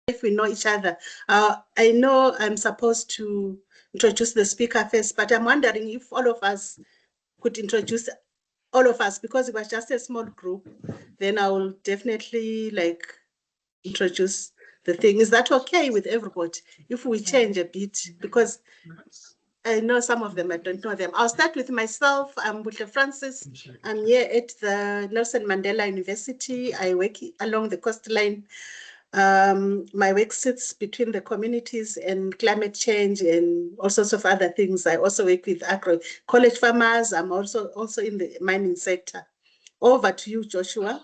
if we know each other. I know I'm supposed to introduce the speaker first, but I'm wondering if all of us could introduce all of us, because it was just a small group. Then I will definitely introduce the thing. Is that okay with everybody if we change a bit? Because I know some of them, I don't know them. I'll start with myself. I'm Buhle Francis. I'm here at the Nelson Mandela University. I work along the coastline. My work sits between the communities and climate change and all sorts of other things. I also work with college farmers. I'm also in the mining sector. Over to you, Joshua.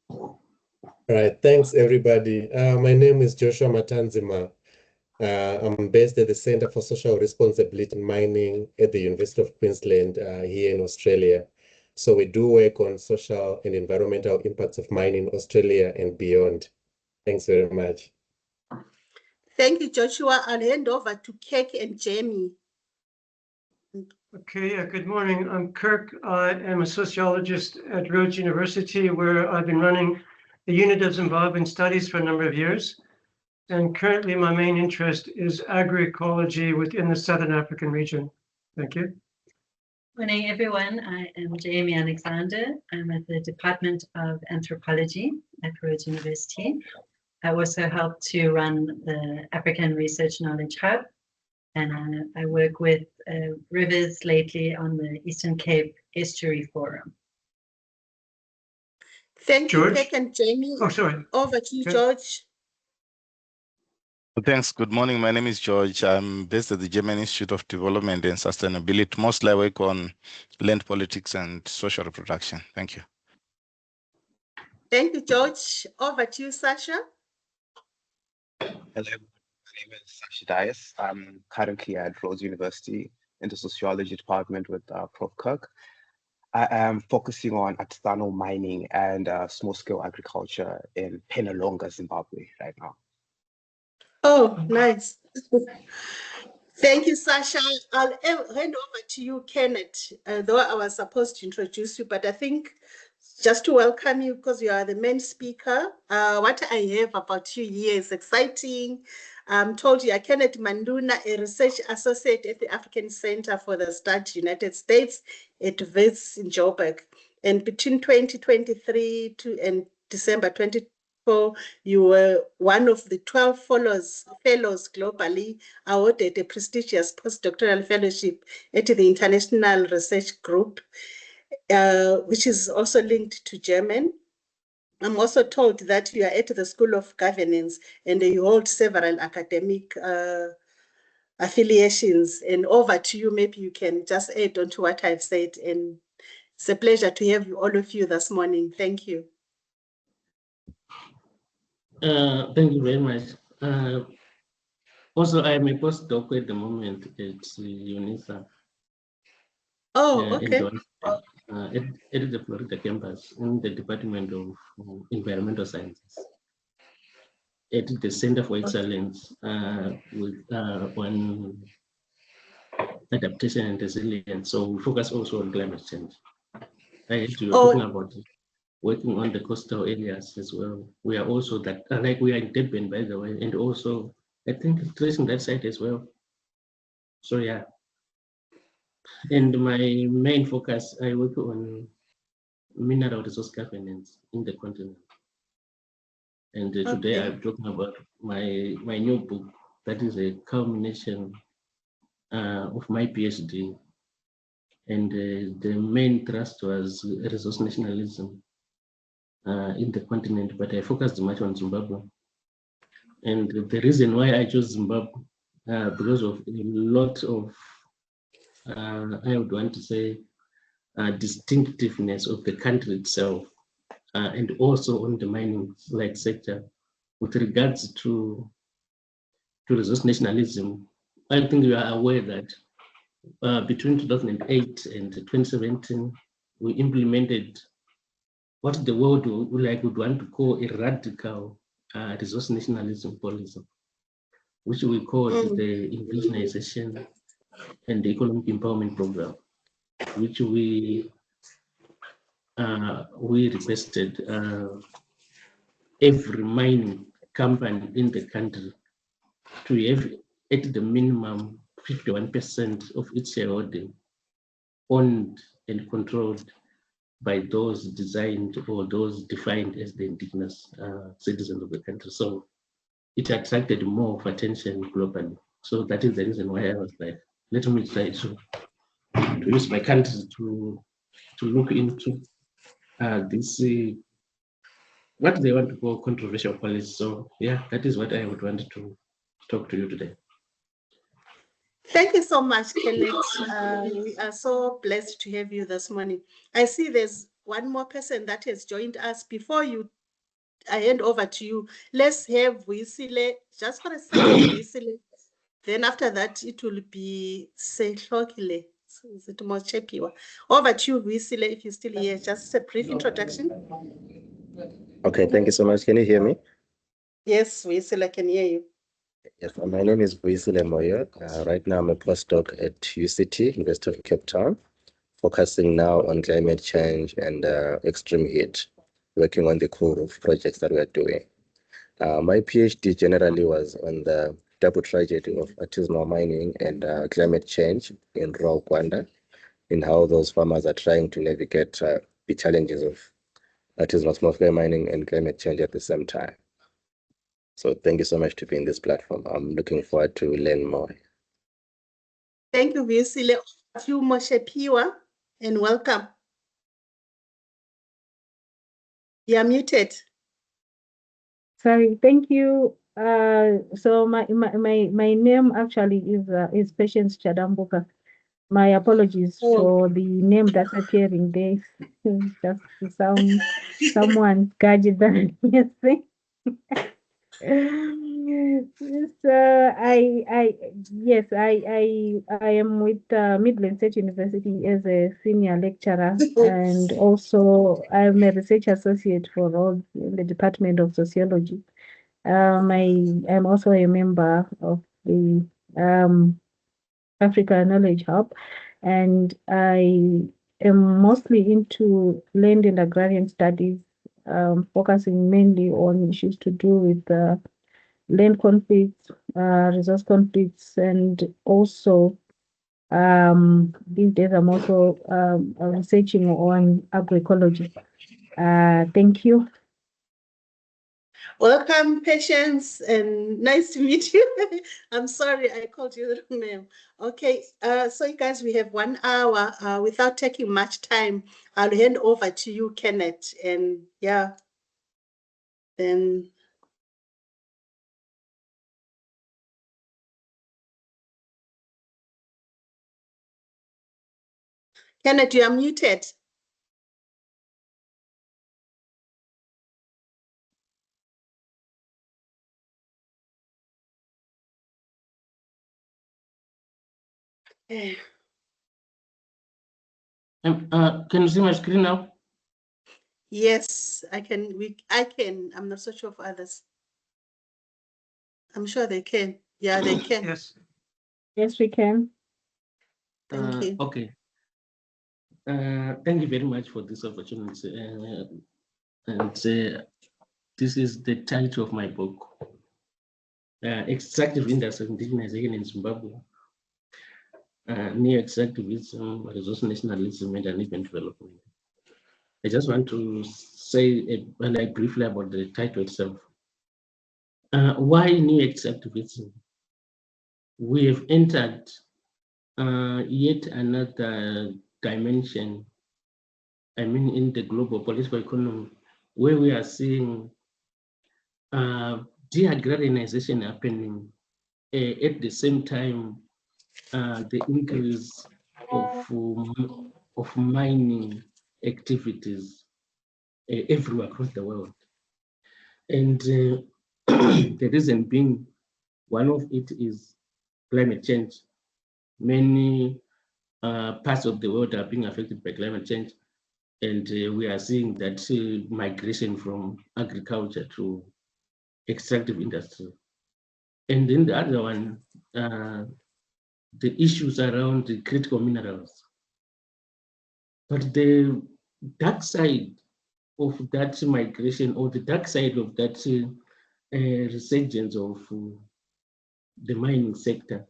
All right, thanks everybody. My name is Joshua Matanzima. I'm based at the Center for Social Responsibility in Mining at the University of Queensland here in Australia. So we do work on social and environmental impacts of mining in Australia and beyond. Thanks very much. Thank you, Joshua. I'll hand over to Kirk and Jamie. Okay, good morning. I'm Kirk. I am a sociologist at Rhodes University, where I've been running the unit of Zimbabwean studies for a number of years. And currently my main interest is agroecology within the Southern African region. Thank you. Morning, everyone. I am Jamie Alexander. I'm at the Department of Anthropology at Rhodes University. I also help to run the African Research Knowledge Hub, and I work with rivers lately on the Eastern Cape Estuary Forum. Thank you, George? Kirk and Jamie. Oh, sorry. Over to you, Okay. George. Thanks. Good morning. My name is George. I'm based at the German Institute of Development and Sustainability. Mostly I work on land politics and social reproduction. Thank you. Thank you, George. Over to you, Sasha. Hello, my name is Sasha Dias. I'm currently at Rhodes University in the sociology department with Prof. Kirk. I am focusing on artisanal mining and small-scale agriculture in Penalonga, Zimbabwe right now. Oh, nice. Thank you, Sasha. I'll hand over to you, Kenneth, though I was supposed to introduce you, but I think just to welcome you because you are the main speaker. What I have about you here is exciting. I'm told you are Kennedy Manduna, a research associate at the African Center for the Study United States at WITS in Joburg. And between 2023 and December 2024, you were one of the 12 fellows globally awarded a prestigious postdoctoral fellowship at the International Research Group, which is also linked to German. I'm also told that you are at the School of Governance and you hold several academic affiliations. And over to you, maybe you can just add on to what I've said. And it's a pleasure to have all of you this morning. Thank you. Thank you very much. Also, I am a postdoc at the moment at UNISA. Oh, okay. At the Florida campus in the Department of Environmental Sciences. At the Center for Excellence on adaptation and resilience. So we focus also on climate change. I actually talking about working on the coastal areas as well. We are also that, we are in Durban, by the way, and also I think tracing that site as well. So yeah. And my main focus, I work on mineral resource governance in the continent. And today I'm talking about my new book that is a culmination of my PhD. And the main thrust was resource nationalism in the continent, but I focused much on Zimbabwe. And the reason why I chose Zimbabwe, because of a lot of, I would want to say, distinctiveness of the country itself, and also on the mining sector. With regards to resource nationalism, I think we are aware that between 2008 and 2017, we implemented what the world would want to call a radical resource nationalism policy, which we call the indigenization and the economic empowerment program, which we requested every mining company in the country to have at the minimum 51% of its shareholding owned and controlled by those designed or those defined as the indigenous citizens of the country. So it attracted more of attention globally. So that is the reason why I was like, let me try to use my country to look into this, what they want to call controversial policy. So yeah, that is what I would want to talk to you today. Thank you so much, Kenneth. We are so blessed to have you this morning. I see there's one more person that has joined us. Before I hand over to you, let's have Vuyisile just for a second, Vuyisile. Then after that, it will be Sehlokile. Is it more Chepiwa? Over to you, Vuyisile, if you're still here. Just a brief introduction. Okay, thank you so much. Can you hear me? Yes, Vuyisile, I can hear you. Yes, my name is Vuyisile Moyo. Right now, I'm a postdoc at UCT, University of Cape Town, focusing now on climate change and extreme heat, working on the core of projects that we're doing. My PhD generally was on the double tragedy of artisanal mining and climate change in rural Rwanda, in how those farmers are trying to navigate the challenges of artisanal small-scale mining and climate change at the same time. So thank you so much to be in this platform. I'm looking forward to learn more. Thank you, Vuyisile. You, Moshe Piwa, and welcome. You are muted. Sorry, thank you. So my name actually is Patience Chadambuka. My apologies for the name that's appearing there. Just to sound someone gadget than yesterday. So I am with Midland State University as a senior lecturer, and also I'm a research associate for all in the Department of Sociology. I'm also a member of the Africa Knowledge Hub, and I am mostly into land and agrarian studies, focusing mainly on issues to do with land conflicts, resource conflicts, and also these days I'm also researching on agroecology. Thank you. Welcome, Patience, and nice to meet you. I'm sorry I called you the wrong name. Okay, so you guys, we have 1 hour. Without taking much time, I'll hand over to you, Kenneth, and yeah, then. Kenneth, you are muted. Can you see my screen now? Yes, I can. I can. I'm not so sure of others. I'm sure they can. Yeah, they can. Yes. Yes, we can. Thank you. Okay. Thank you very much for this opportunity. This is the title of my book, Extractive Industry Indigenization in Zimbabwe, Neo-Extractivism, Resource Nationalism, and Uneven Development. I just want to say briefly about the title itself. Why Neo-Extractivism? We have entered yet another dimension, I mean, in the global political economy, where we are seeing de-agrarianization happening at the same time, the increase of mining activities everywhere across the world. And the reason being, one of it is climate change. Many parts of the world are being affected by climate change, and we are seeing that migration from agriculture to extractive industry. And then the other one, the issues around the critical minerals. But the dark side of that migration, or the dark side of that resurgence of the mining sector,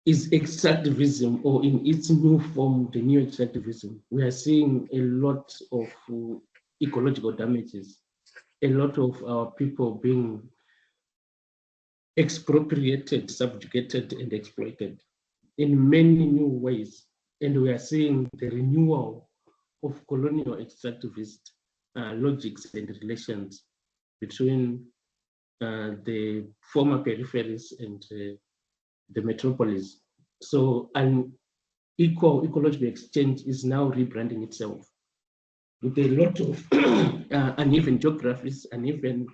is extractivism, or in its new form, the new extractivism. We are seeing a lot of ecological damages, a lot of our people being expropriated, subjugated, and exploited in many new ways. And we are seeing the renewal of colonial extractivist logics and relations between the former peripheries and the metropolis. So an equal ecological exchange is now rebranding itself with a lot of uneven geographies, uneven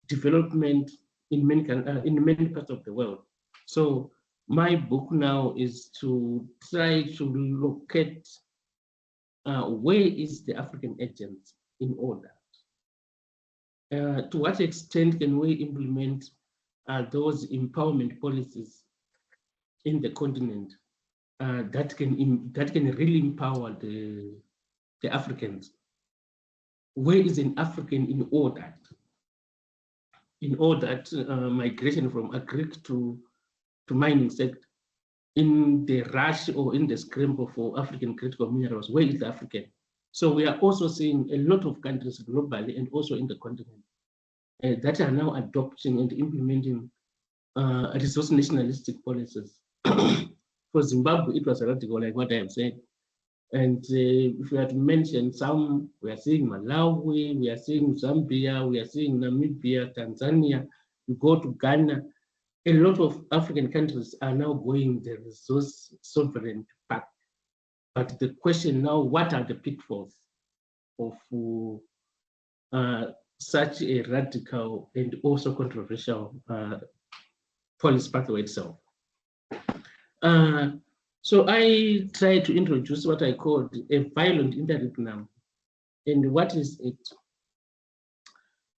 development in many parts of the world. So my book now is to try to locate where is the African agent in all that. To what extent can we implement those empowerment policies in the continent that can really empower the Africans? Where is an African in all that? In all that migration from agric to mining sector, in the rush or in the scramble for African critical minerals, where is the African? So we are also seeing a lot of countries globally and also in the continent that are now adopting and implementing resource nationalistic policies. For Zimbabwe, it was radical, like what I have said. And if we have to mention some, we are seeing Malawi, we are seeing Zambia, we are seeing Namibia, Tanzania, we go to Ghana. A lot of African countries are now going the resource sovereign path. But the question now, what are the pitfalls of such a radical and also controversial policy pathway itself? So I try to introduce what I call a violent interregnum. And what is it?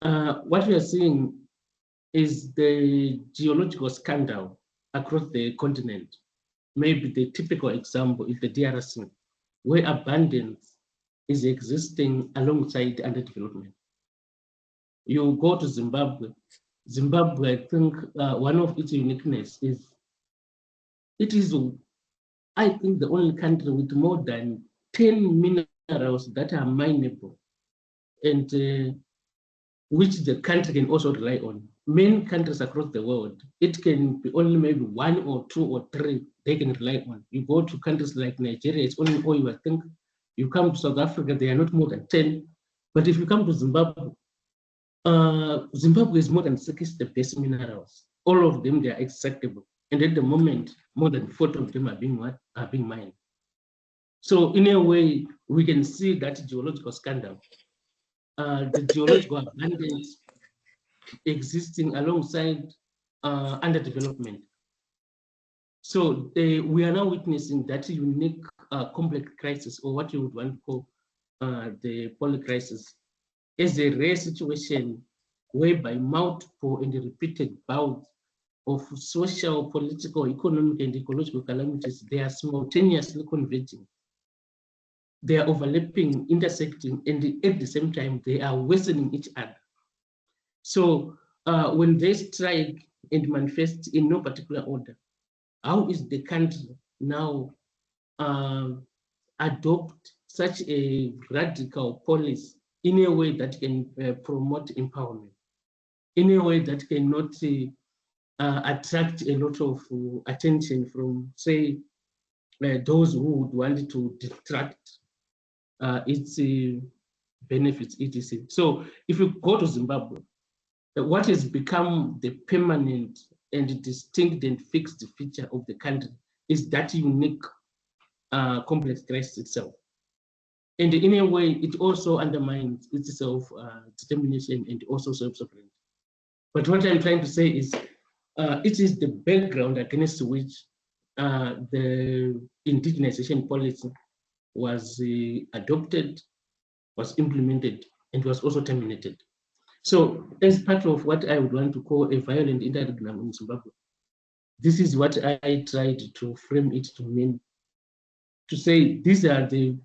What we are seeing is the geological scandal across the continent. Maybe the typical example is the DRC, where abundance is existing alongside underdevelopment. You go to Zimbabwe. Zimbabwe, I think one of its uniqueness is it is, I think, the only country with more than 10 minerals that are mineable, and which the country can also rely on. Many countries across the world, it can be only maybe 1 or 2 or 3 they can rely on. You go to countries like Nigeria, it's only oil, I think. You come to South Africa, they are not more than 10. But if you come to Zimbabwe, Zimbabwe is more than 60 base minerals. All of them, they are extractable. And at the moment, more than 40 of them are being mined. So in a way, we can see that geological scandal, the geological abundance existing alongside underdevelopment. So we are now witnessing that unique complex crisis, or what you would want to call the polycrisis, as a rare situation whereby multiple and repeated bouts of social, political, economic, and ecological calamities, they are simultaneously converging. They are overlapping, intersecting, and at the same time, they are worsening each other. So when they strike and manifest in no particular order, how is the country now adopt such a radical policy in a way that can promote empowerment, in a way that cannot attract a lot of attention from, say, those who would want to detract its benefits, etc. So if you go to Zimbabwe, what has become the permanent and distinct and fixed feature of the country is that unique complex crisis itself. And in a way, it also undermines its self-determination and also self-sovereignty. But what I'm trying to say is, it is the background against which the indigenization policy was adopted, was implemented, and was also terminated. So as part of what I would want to call a violent interregnum in Zimbabwe, this is what I tried to frame it to mean, to say these are the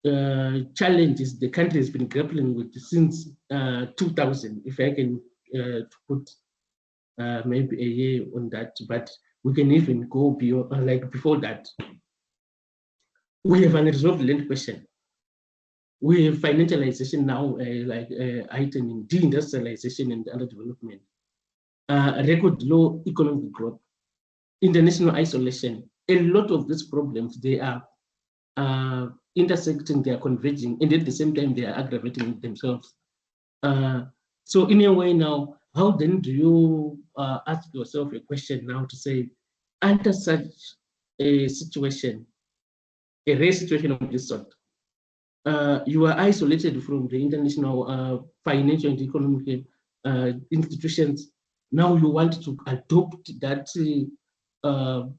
challenges the country has been grappling with since 2000, if I can put maybe a year on that, but we can even go beyond, like before that. We have an unresolved land question. We have financialization now, heightening deindustrialization and underdevelopment, record low economic growth, international isolation. A lot of these problems, they are intersecting, they are converging, and at the same time, they are aggravating themselves. So in a way now, how then do you ask yourself a question now to say, under such a situation, a rare situation of this sort, you are isolated from the international financial and economic institutions. Now you want to adopt that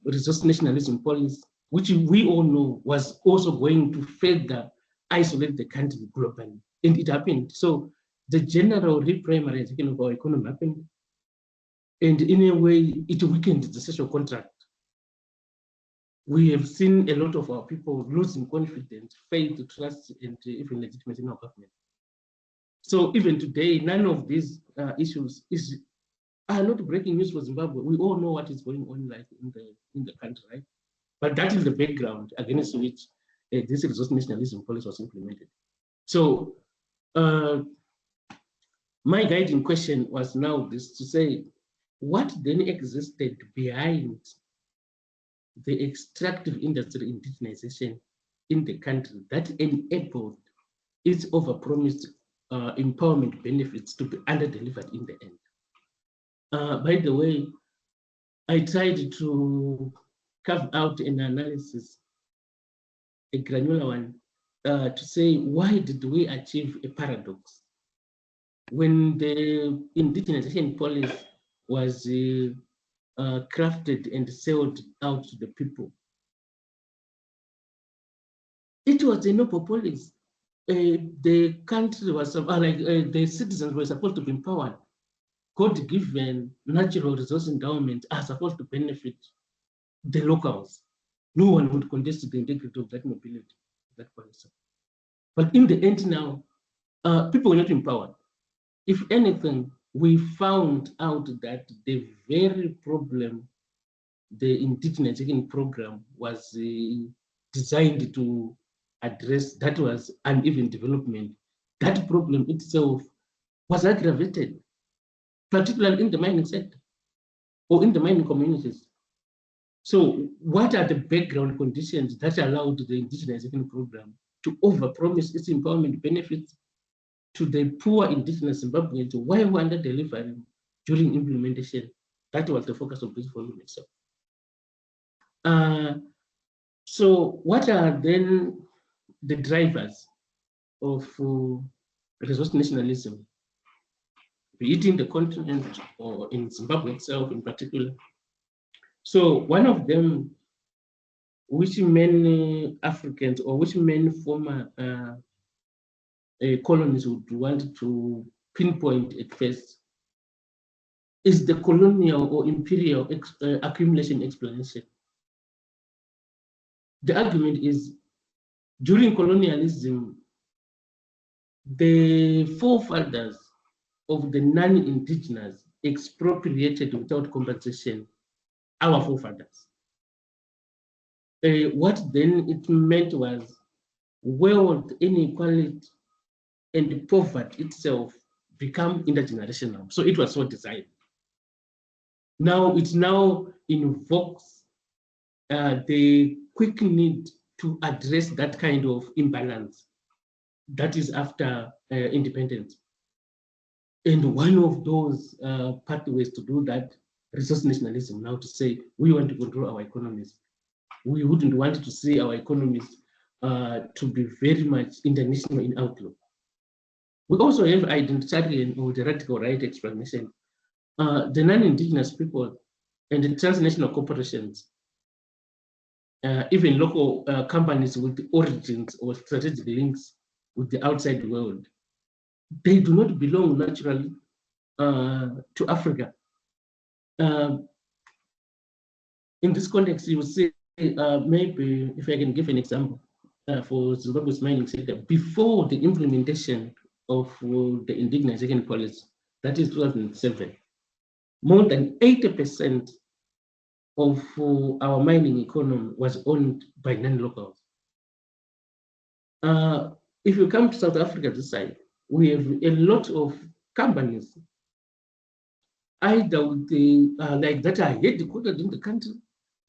resource nationalism policy, which we all know was also going to further isolate the country globally. And it happened. So the general reprimarization of our economy happened. And in a way, it weakened the social contract. We have seen a lot of our people losing confidence, faith, trust, and even legitimacy in our government. So even today, none of these issues are not breaking news for Zimbabwe. We all know what is going on like in the country, right? But that is the background against which this resource nationalism policy was implemented. So my guiding question was now this, to say, what then existed behind the extractive industry indigenization in the country that enabled its overpromised empowerment benefits to be under-delivered in the end? By the way, I tried to carve out an analysis, a granular one, to say, why did we achieve a paradox? When the indigenization policy was crafted and sold out to the people, it was a noble policy. The country was the citizens were supposed to be empowered. God-given natural resource endowment are supposed to benefit the locals. No one would contest the integrity of that mobility, that policy. But in the end now, people were not empowered. If anything, we found out that the very problem the indigenization program was designed to address, that was uneven development, that problem itself was aggravated, particularly in the mining sector or in the mining communities. So what are the background conditions that allowed the indigenization program to overpromise its empowerment benefits to the poor indigenous Zimbabweans while we under delivering during implementation? That was the focus of this volume itself. So what are then the drivers of resource nationalism, be it in the continent or in Zimbabwe itself in particular? So one of them, which many Africans or which many former colonies would want to pinpoint at first, is the colonial or imperial accumulation explanation. The argument is, during colonialism, the forefathers of the non-indigenous expropriated without compensation our forefathers. What then it meant was wealth, inequality, and poverty itself become intergenerational. So it was so designed. Now it now invokes the quick need to address that kind of imbalance that is after independence. And one of those pathways to do that, resource nationalism, now to say we want to control our economies. We wouldn't want to see our economies to be very much international in outlook. We also have identitarian or the radical right explanation. The non-indigenous people and the transnational corporations, even local companies with origins or strategic links with the outside world, they do not belong naturally to Africa. In this context, you will see, maybe if I can give an example, for Zimbabwe's mining sector before the implementation of the indigenization policy, that is 2007. More than 80% of our mining economy was owned by non-locals. If you come to South Africa this side, we have a lot of companies either with the, like that are headquartered in the country,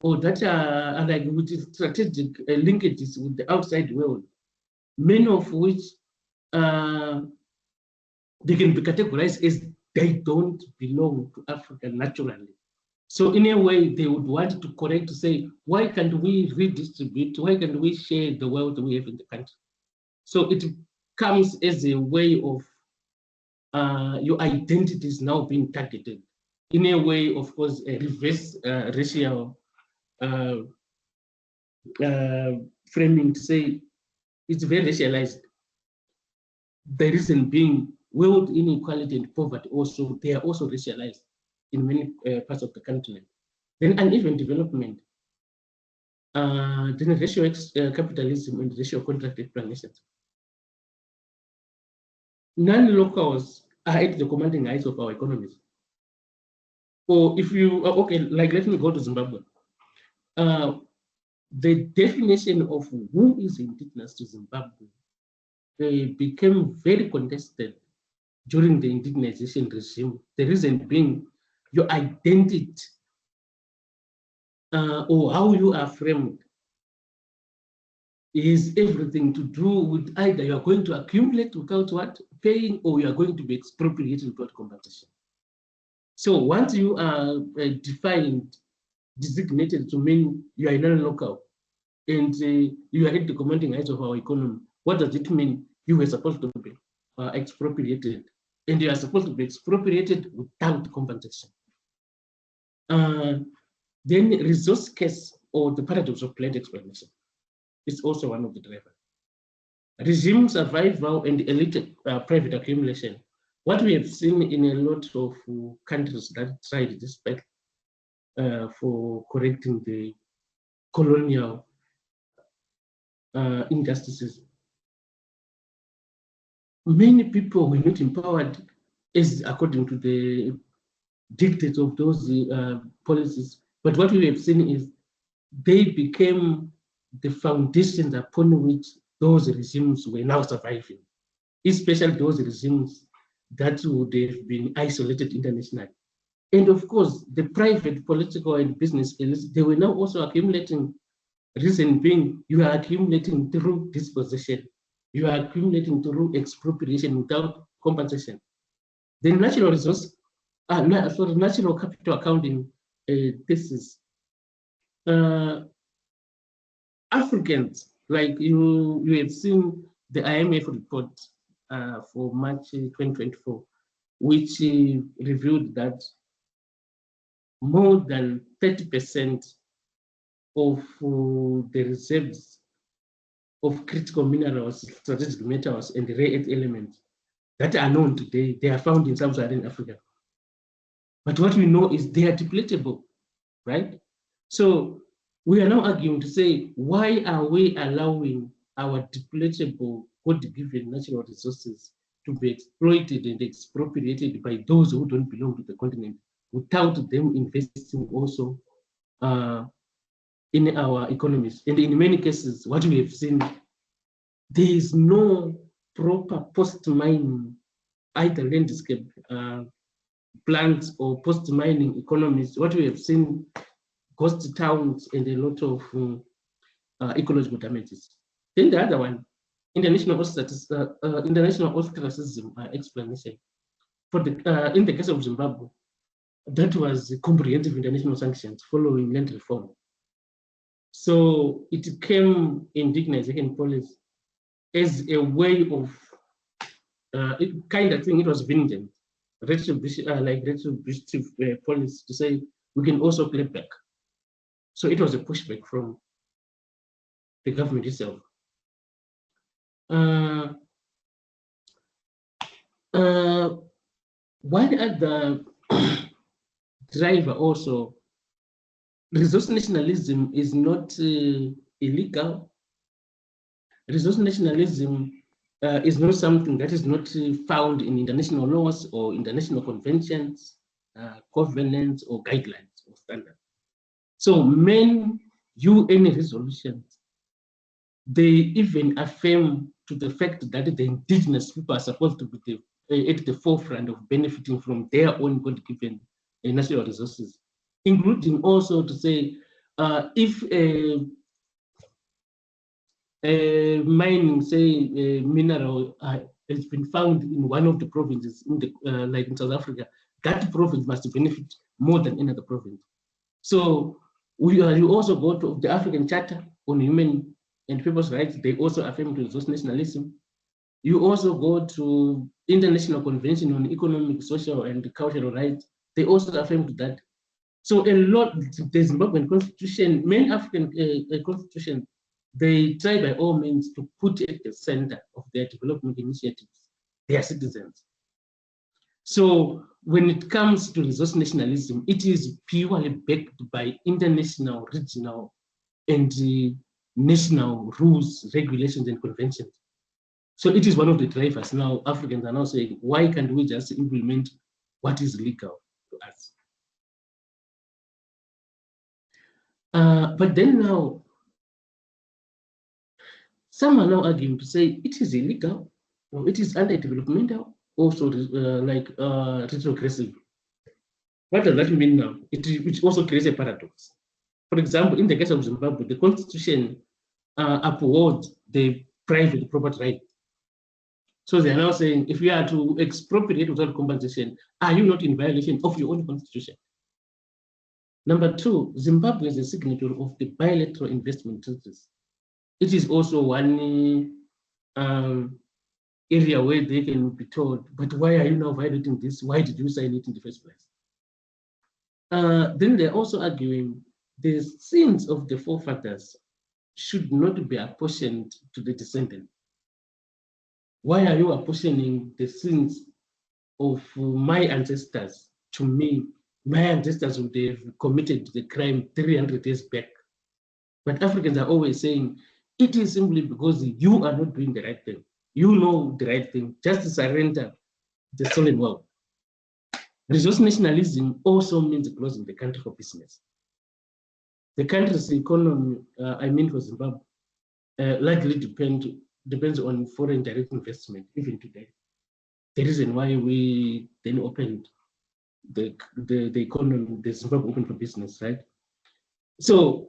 or that are like with strategic linkages with the outside world, many of which they can be categorized as they don't belong to Africa naturally. So in a way, they would want to correct to say, why can't we redistribute? Why can't we share the wealth we have in the country? So it comes as a way of your identity is now being targeted. In a way, of course, a reverse racial framing to say it's very racialized. The reason being wealth inequality and poverty also, they are also racialized in many parts of the continent. Then uneven development, then racial capitalism and racial contract explanations. Non-locals are at the commanding heights of our economies. Or if you, okay, like let me go to Zimbabwe. The definition of who is indigenous to Zimbabwe became very contested during the indigenization regime. The reason being your identity or how you are framed is everything to do with either you are going to accumulate without what paying, or you are going to be expropriated without compensation. So once you are defined, designated to mean you are non-local, and you are at the commanding heights of our economy, what does it mean? You were supposed to be expropriated, and you are supposed to be expropriated without compensation. Then resource scarce, or the paradox of planned exploitation, is also one of the drivers. Regime survival and elite private accumulation. What we have seen in a lot of countries that tried this path for correcting the colonial injustices. Many people were not empowered as according to the dictates of those policies. But what we have seen is they became the foundations upon which those regimes were now surviving, especially those regimes that would have been isolated internationally. And of course, the private, political, and business elites, they were now also accumulating. Reason being, you are accumulating through dispossession, you are accumulating through expropriation without compensation. The natural resource, natural capital accounting thesis. Africans, like you have seen the IMF report for March 2024, which revealed that more than 30% of the reserves of critical minerals, strategic metals, and rare earth elements that are known today, they are found in sub-Saharan Africa. But what we know is they are depletable, right? So we are now arguing to say, why are we allowing our depletable, God-given natural resources to be exploited and expropriated by those who don't belong to the continent without them investing also in our economies? And in many cases, what we have seen, there is no proper post-mining, either landscape plants or post-mining economies. What we have seen, ghost towns and a lot of ecological damages. Then the other one, international ostracism explanation. For the in the case of Zimbabwe, that was comprehensive international sanctions following land reform. So it came indigenization policy as a way of it kind of thing. It was vengeance, like retributive policy to say we can also claim back. So it was a pushback from the government itself. One other driver also, resource nationalism is not illegal, resource nationalism is not something that is not found in international laws or international conventions, covenants, or guidelines or standards. So many UN resolutions, they even affirm to the fact that the indigenous people are supposed to be at the forefront of benefiting from their own God-given natural resources, including also to say if a mining, say, a mineral has been found in one of the provinces, in the, like in South Africa, that province must benefit more than any other province. So you also go to the African Charter on Human and People's Rights, they also affirm to resource nationalism. You also go to International Convention on Economic, Social, and Cultural Rights, they also affirm to that. So a lot, the Zimbabwean constitution, many African constitutions, they try by all means to put at the center of their development initiatives their citizens. So when it comes to resource nationalism, it is purely backed by international, regional, and national rules, regulations, and conventions. So it is one of the drivers. Now Africans are now saying, why can't we just implement what is legal to us? But then now, some are now arguing to say it is illegal, or it is anti-developmental, also retrogressive. What does that mean now? It also creates a paradox. For example, in the case of Zimbabwe, the constitution upholds the private property right. So they are now saying, if you are to expropriate without compensation, are you not in violation of your own constitution? Number two, Zimbabwe is a signatory of the bilateral investment treaties. It is also one area where they can be told, but why are you now violating this? Why did you sign it in the first place? Then they're also arguing the sins of the forefathers should not be apportioned to the descendant. Why are you apportioning the sins of my ancestors to me? My ancestors would have committed the crime 300 years back. But Africans are always saying, it is simply because you are not doing the right thing. You know the right thing, just surrender the stolen wealth. Resource nationalism also means closing the country for business. The country's economy, for Zimbabwe, largely depends on foreign direct investment, even today. The reason why we then opened the economy, the Zimbabwe open for business, right? So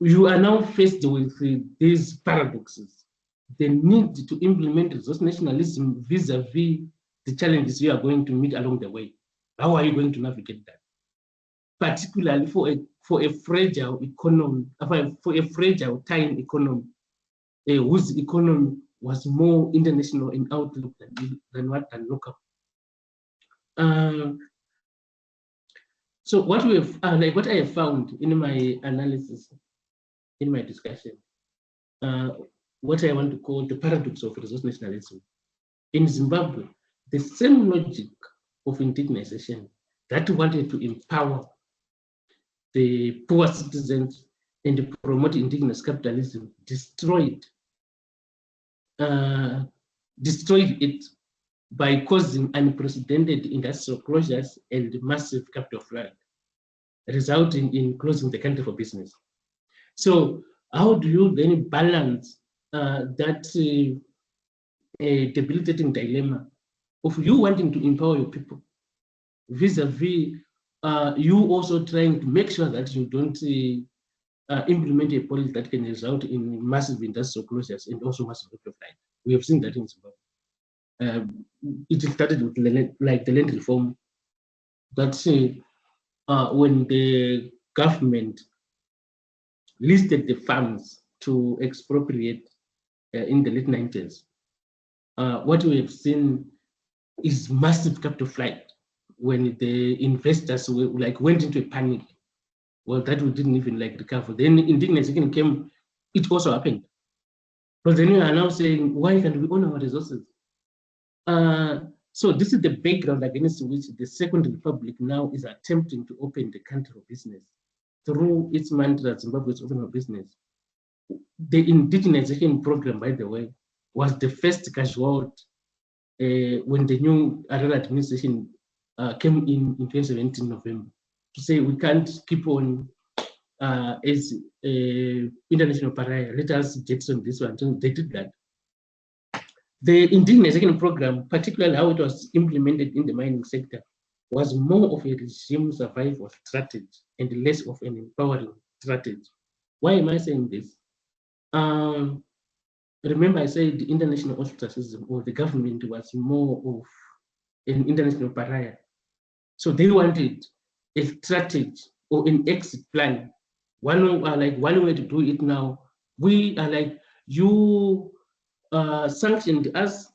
you are now faced with these paradoxes. The need to implement resource nationalism vis-a-vis the challenges you are going to meet along the way. How are you going to navigate that? Particularly for a fragile economy, for a fragile time economy, whose economy was more international in outlook than local. So what we have, what I have found in my analysis, in my discussion, what I want to call the paradox of resource nationalism. In Zimbabwe, the same logic of indigenization that wanted to empower the poor citizens and promote indigenous capitalism destroyed it by causing unprecedented industrial closures and massive capital flood, resulting in closing the country for business. So how do you then balance that debilitating dilemma of you wanting to empower your people vis-a-vis you also trying to make sure that you don't implement a policy that can result in massive industrial closures and also massive capital flood? We have seen that in Zimbabwe. It started with the land reform that when the government listed the farms to expropriate in the late 90s, what we have seen is massive capital flight when the investors went into a panic. Well, that we didn't even recover. Then indignation came, it also happened. But then we are now saying, why can't we own our resources? So this is the background against which the Second Republic now is attempting to open the country for business through its mantra, Zimbabwe is open for business. the indigenization program, by the way, was the first casualty when the new Harare administration came in 2017 November to say we can't keep on as international pariah. Let us jettison this one. So they did that. The indigenization program, particularly how it was implemented in the mining sector, was more of a regime survival strategy and less of an empowering strategy. Why am I saying this? Remember I said the international ostracism or the government was more of an international pariah. So they wanted a strategy or an exit plan. One way to do it now, we are like, you sanctioned us,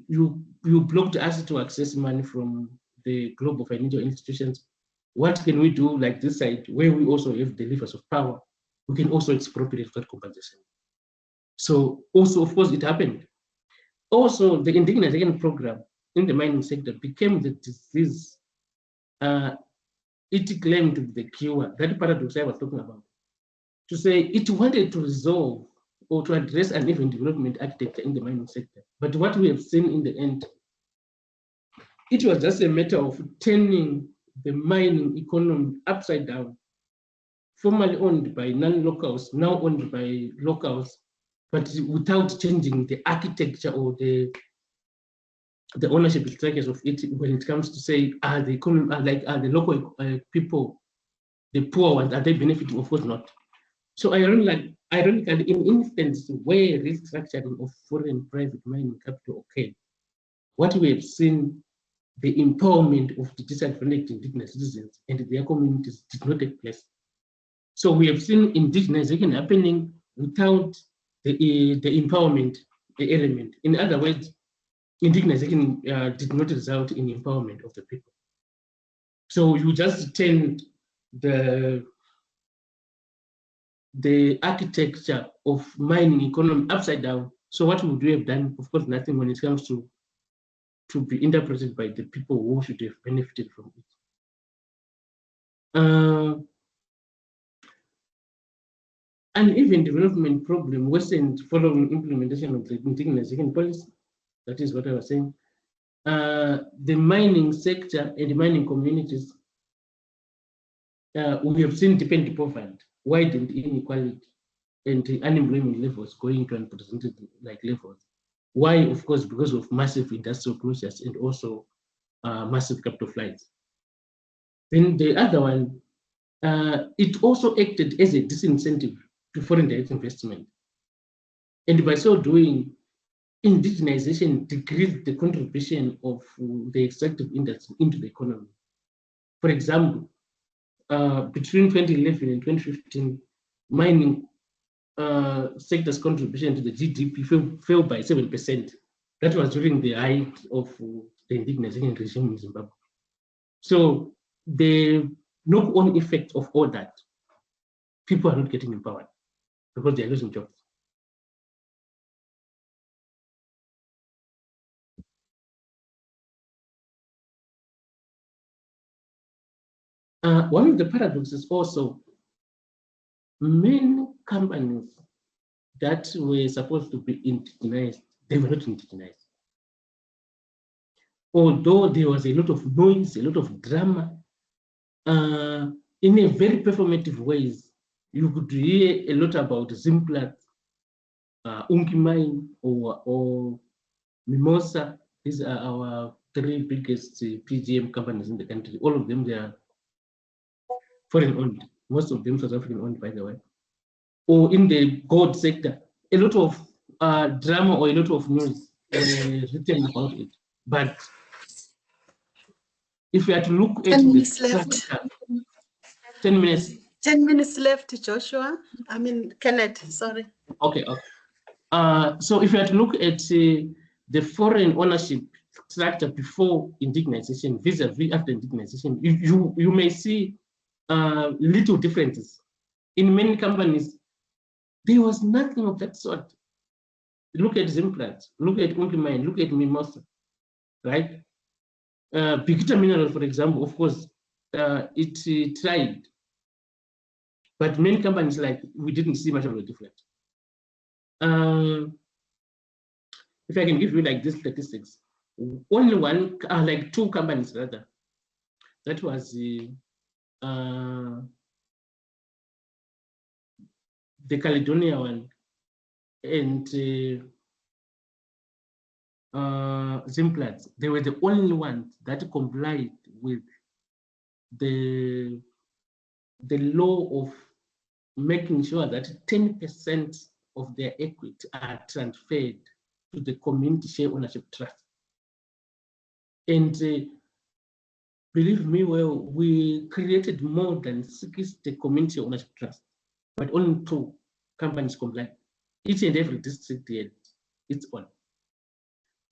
you blocked us to access money from the global financial institutions. What can we do like this side where we also have the levers of power? We can also expropriate that compensation. So also, of course, it happened. Also, the indigenization program in the mining sector became the disease. It claimed to be the cure, that paradox I was talking about. To say it wanted to resolve or to address uneven development architecture in the mining sector. But what we have seen in the end, it was just a matter of turning the mining economy upside down, formerly owned by non-locals, now owned by locals, but without changing the architecture or the ownership structures of it when it comes to say, are the local people, the poor ones, are they benefiting? Of course not. So ironically, in instances where restructuring of foreign private mining capital occurred, what we have seen, the empowerment of the disadvantaged indigenous citizens and their communities did not take place. So we have seen indigenization happening without the empowerment element. In other words, indigenization did not result in empowerment of the people. So you just turned the architecture of mining economy upside down. So what would we have done? Of course, nothing when it comes to be interpreted by the people who should have benefited from it. Uneven development problem worsened following implementation of the indigenization policy. That is what I was saying. The mining sector and the mining communities, we have seen deepened poverty, widened inequality, and the unemployment levels going to unprecedented levels. Why? Of course, because of massive industrial closures and also massive capital flights. Then the other one, it also acted as a disincentive to foreign direct investment. And by so doing, indigenization decreased the contribution of the extractive industry into the economy. For example, between 2011 and 2015, mining sector's contribution to the GDP fell by 7%. That was during the height of the indigenization regime in Zimbabwe. So the knock-on effect of all that, people are not getting empowered because they are losing jobs. One of the paradoxes also, many companies that were supposed to be indigenized, they were not indigenized. Although there was a lot of noise, a lot of drama, in a very performative ways, you could hear a lot about Zimplat, Unki Mine, or Mimosa. These are our three biggest PGM companies in the country. All of them, they are foreign owned. Most of them South African owned, by the way. Or in the gold sector, a lot of drama or a lot of news written about it. But if you had to look at 10 minutes left. 10 minutes. 10 minutes left, Joshua. I mean, Kenneth, sorry. Okay. So if you had to look at the foreign ownership structure before indigenization vis-a-vis after indigenization, you may see little differences. In many companies, there was nothing of that sort. Look at Zimplat, look at Unki Mine, look at Mimosa, right? Bigita Mineral, for example, of course, it tried But many companies, like, we didn't see much of a difference. If I can give you like these statistics, only one, like 2 companies rather, that was the Caledonia one and Zimplats. They were the only ones that complied with the law of making sure that 10% of their equity are transferred to the community share ownership trust. And believe me, well, we created more than 60 community ownership trusts, but only 2 companies complied. Each and every district had its own.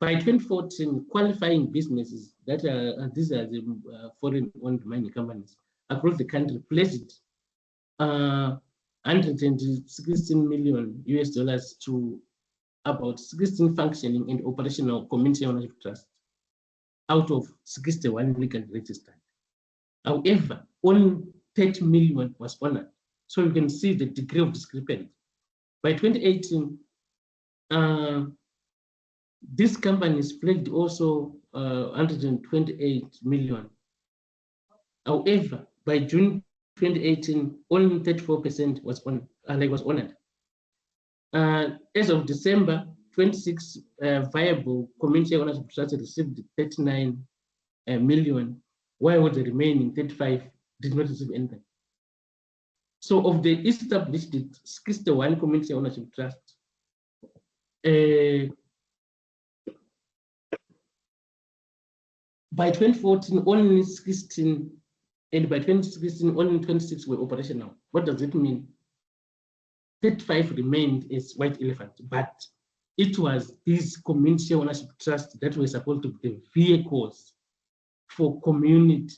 By 2014, qualifying businesses that are, these are the foreign-owned mining companies across the country, pledged $116 million to about 16 functioning and operational community ownership trusts out of 61 legally registered. However, only 30 million was honored. So you can see the degree of discrepancy. By 2018, these companies pledged also 128 million. However, by June 2018, only 34% was honored. As of December, 26 viable community ownership trusts received 39 million, while the remaining 35 did not receive anything. So of the established 61 community ownership trusts, by 2014, only 16, and by 2016, only 26 were operational. What does it mean? 35 remained as white elephant, but it was these community ownership trusts that were supposed to be the vehicles for community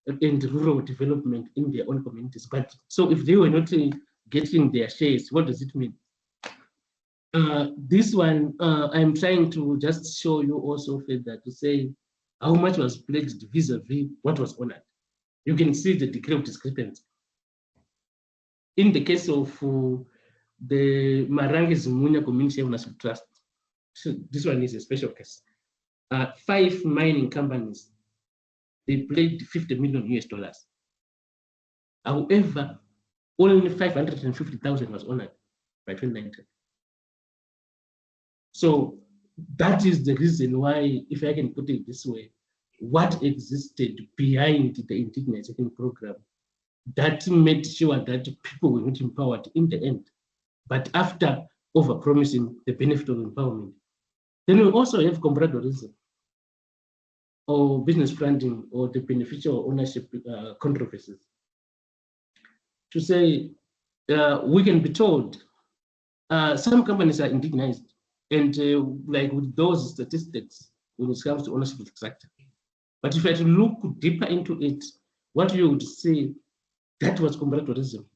and rural development in their own communities. But so if they were not getting their shares, what does it mean? This one, I'm trying to just show you also further to say how much was pledged vis-a-vis what was honored. You can see the degree of discrepancy. In the case of the Marange Zimunya Community Ownership Trust, so this one is a special case. 5 mining companies, they pledged $50 million. However, only 550,000 was honored by 2019. So that is the reason why, if I can put it this way, what existed behind the indigenization program that made sure that people were not empowered in the end, but after overpromising the benefit of empowerment. Then we also have combradorism or business branding or the beneficial ownership controversies. To say, we can be told some companies are indigenized, and like with those statistics when it comes to ownership of extractor. But if I had to look deeper into it, what you would see, that was combradorism.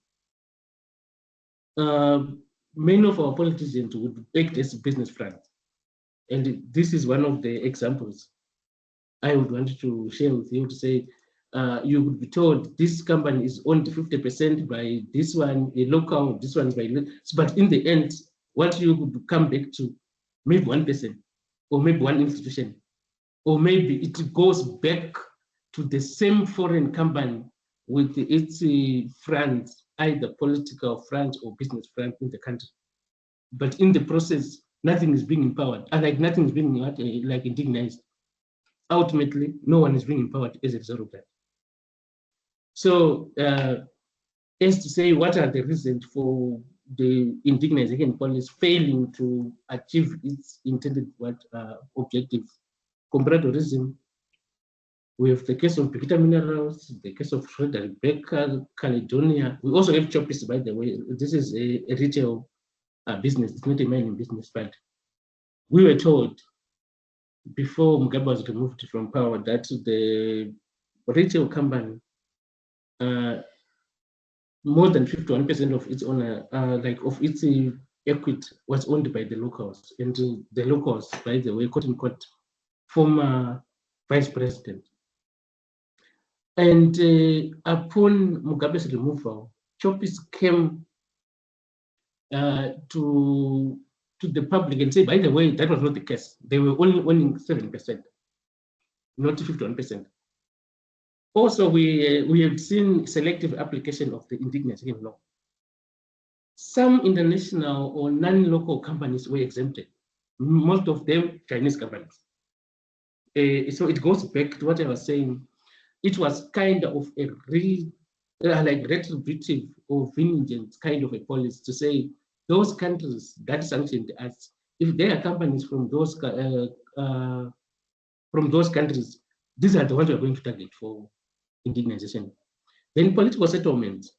Many of our politicians would act as business friends. And this is one of the examples I would want to share with you to say, you would be told this company is owned 50% by this one, a local, this one by, but in the end, what you would come back to, maybe one person, or maybe one institution, or maybe it goes back to the same foreign company with its friends, either political friends or business friends in the country. But in the process, nothing is being empowered, and like nothing is being like indigenized. Ultimately, no one is being empowered as a result of that. So, as to say, what are the reasons for the indigenization policy failing to achieve its intended objectives? Combradorism. We have the case of Pekita Minerals, the case of Frederick Baker, Caledonia. We also have Choppies, by the way. This is a retail business, it's not a mining business, but we were told before Mugabe was removed from power that the retail company, more than 51% of its owner, like of its equity was owned by the locals. And the locals, by the way, quote unquote, former vice president. And upon Mugabe's removal, Choppies came to the public and say, by the way, that was not the case. They were only owning 7%, not 51%. Also, we have seen selective application of the indigenization law. Some international or non-local companies were exempted. Most of them Chinese companies. So it goes back to what I was saying. It was kind of a like retributive or vengeance kind of a policy to say those countries that sanctioned us, if there are companies from those countries, these are the ones we are going to target for indigenization. Then political settlements,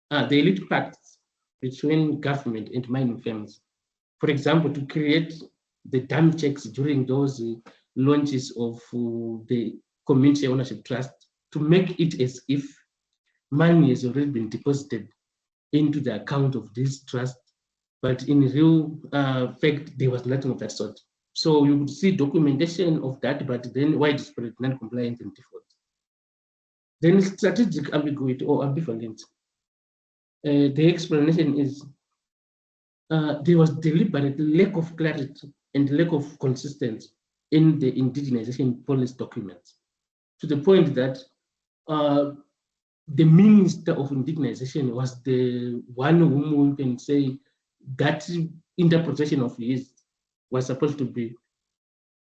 the elite pacts between government and mining firms. For example, to create the dam checks during those launches of the community ownership trust, to make it as if money has already been deposited into the account of this trust, but in real fact, there was nothing of that sort. So you would see documentation of that, but then widespread non-compliance and default. Then strategic ambiguity or ambivalence. The explanation is there was deliberate lack of clarity and lack of consistency in the indigenization policy documents, to the point that the Minister of Indigenization was the one whom we can say that interpretation of his was supposed to be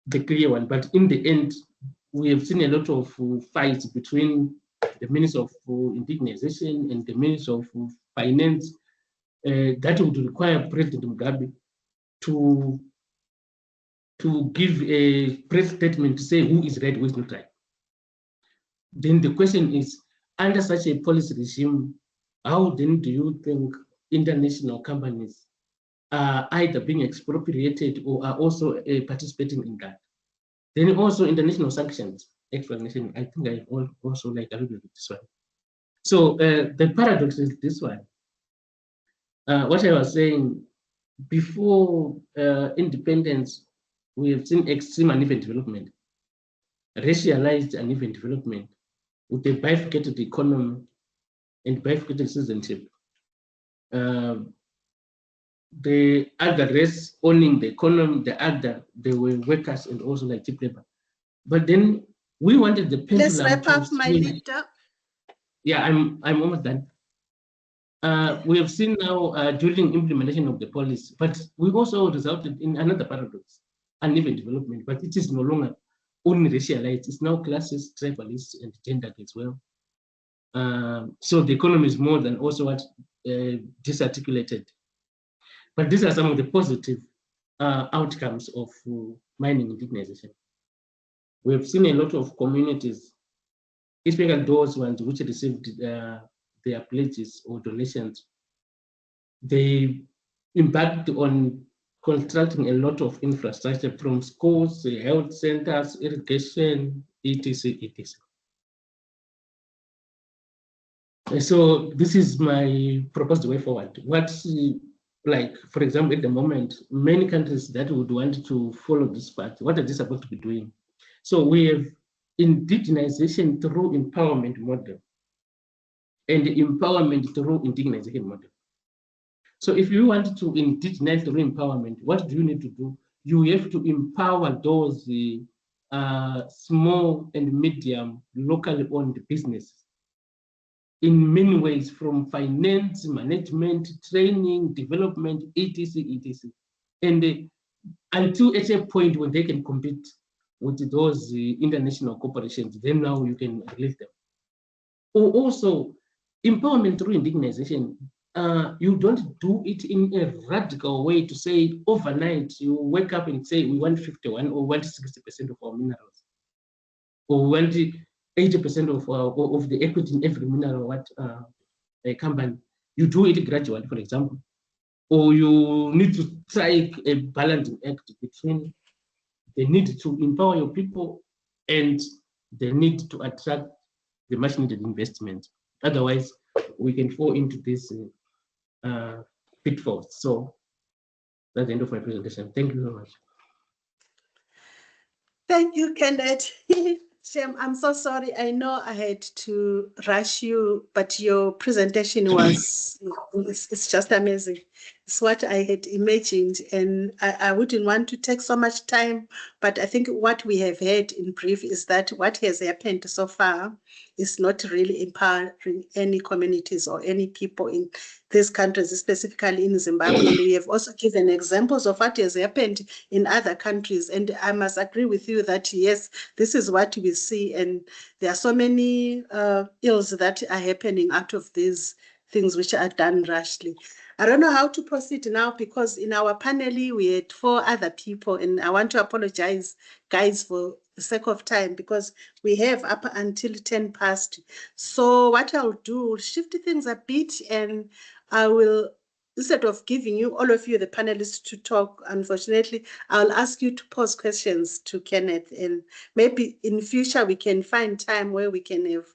the clear one. But in the end, we have seen a lot of fights between the Minister of Indigenization and the Minister of Finance that would require President Mugabe to give a press statement to say who is right, who is not right. Then the question is, under such a policy regime, how then do you think international companies are either being expropriated or are also participating in that? Then also international sanctions explanation. I think I also like a little bit this one. So the paradox is this one. What I was saying, before independence, we have seen extreme uneven development, racialized uneven development, with a bifurcated economy and bifurcated citizenship. The other race owning the economy, the other, they were workers and also like cheap labor. But then we wanted the pendulum. Let's wrap up, my leader. Yeah, I'm almost done. We have seen now during implementation of the policy, but we also resulted in another paradox, uneven development, but it is no longer only racialized, it's now classist, tribalist, and gendered as well. So the economy is more than also what disarticulated. But these are some of the positive outcomes of mining indigenization. We have seen a lot of communities, especially those ones which received their pledges or donations, they impact on constructing a lot of infrastructure from schools, health centers, irrigation, etc., etc. So this is my proposed way forward. What's like, for example, at the moment, many countries that would want to follow this path, what are they supposed to be doing? So we have indigenization through empowerment model and empowerment through indigenization model. So if you want to indigenize through empowerment, what do you need to do? You have to empower those small and medium locally owned businesses in many ways, from finance, management, training, development, etc., etc. And until at a point when they can compete with those international corporations, then now you can release them. Or also, empowerment through indigenization, you don't do it in a radical way to say overnight, you wake up and say, we want 51 or want 60% of our minerals, or we want 80% of the equity in every mineral, what a company. You do it gradually, for example, or you need to strike a balancing act between the need to empower your people and the need to attract the much needed investment. Otherwise, we can fall into this pitfalls. So that's the end of my presentation. Thank you very much. Thank you, Kennedy. Shem, I'm so sorry. I know I had to rush you, but your presentation was, it's just amazing. It's what I had imagined, and I wouldn't want to take so much time, but I think what we have heard in brief is that what has happened so far is not really empowering any communities or any people in these countries, specifically in Zimbabwe. And we have also given examples of what has happened in other countries. And I must agree with you that, yes, this is what we see. And there are so many ills that are happening out of these things which are done rashly. I don't know how to proceed now, because in our panel, we had 4 other people, and I want to apologize, guys, for the sake of time, because we have up until 10 past. So what I'll do, shift things a bit, and I will, instead of giving you, all of you, the panelists, to talk, unfortunately, I'll ask you to pose questions to Kenneth, and maybe in future we can find time where we can have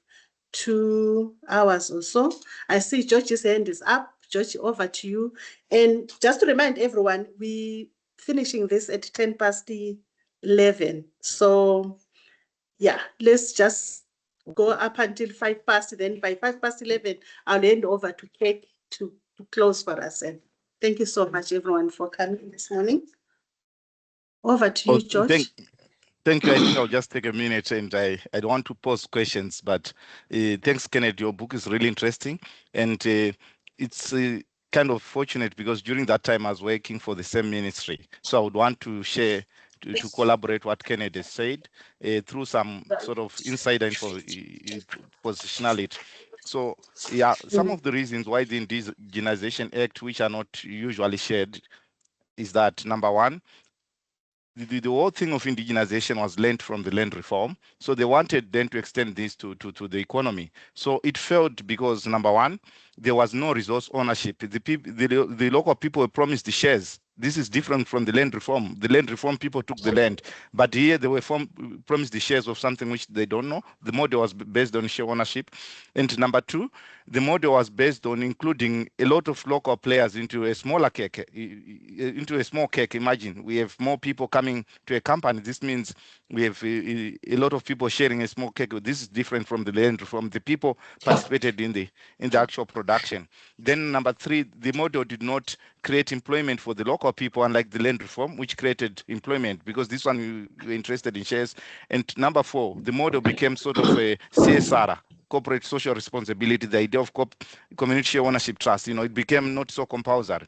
2 hours or so. I see George's hand is up. George, over to you. And just to remind everyone, we finishing this at 10 past 11. So yeah, let's just go up until 5 past. Then by 5 past 11, I'll hand over to Kate to close for us. And thank you so much, everyone, for coming this morning. Over to you, George. Thank you. I think I'll just take a minute, and I don't want to pose questions, but thanks, Kennedy. Your book is really interesting, and it's kind of fortunate because during that time I was working for the same ministry. So I would want to share, to collaborate what Kennedy said through some sort of insider info, positionality. So yeah, some of the reasons why the Indigenization Act, which are not usually shared, is that number one, the whole thing of indigenization was learned from the land reform. So they wanted then to extend this to the economy. So it failed because, number one, there was no resource ownership. The local people were promised the shares. This is different from the land reform. The land reform people took the land, but here they were promised the shares of something which they don't know. The model was based on share ownership. And number two, the model was based on including a lot of local players into a smaller cake, into a small cake. Imagine we have more people coming to a company. This means we have a lot of people sharing a small cake. This is different from the land reform. The people participated in the actual production. Then number three, the model did not create employment for the local people, unlike the land reform, which created employment, because this one you were interested in shares. And number four, the model became sort of a CSR, corporate social responsibility, the idea of community share ownership trust. It became not so compulsory.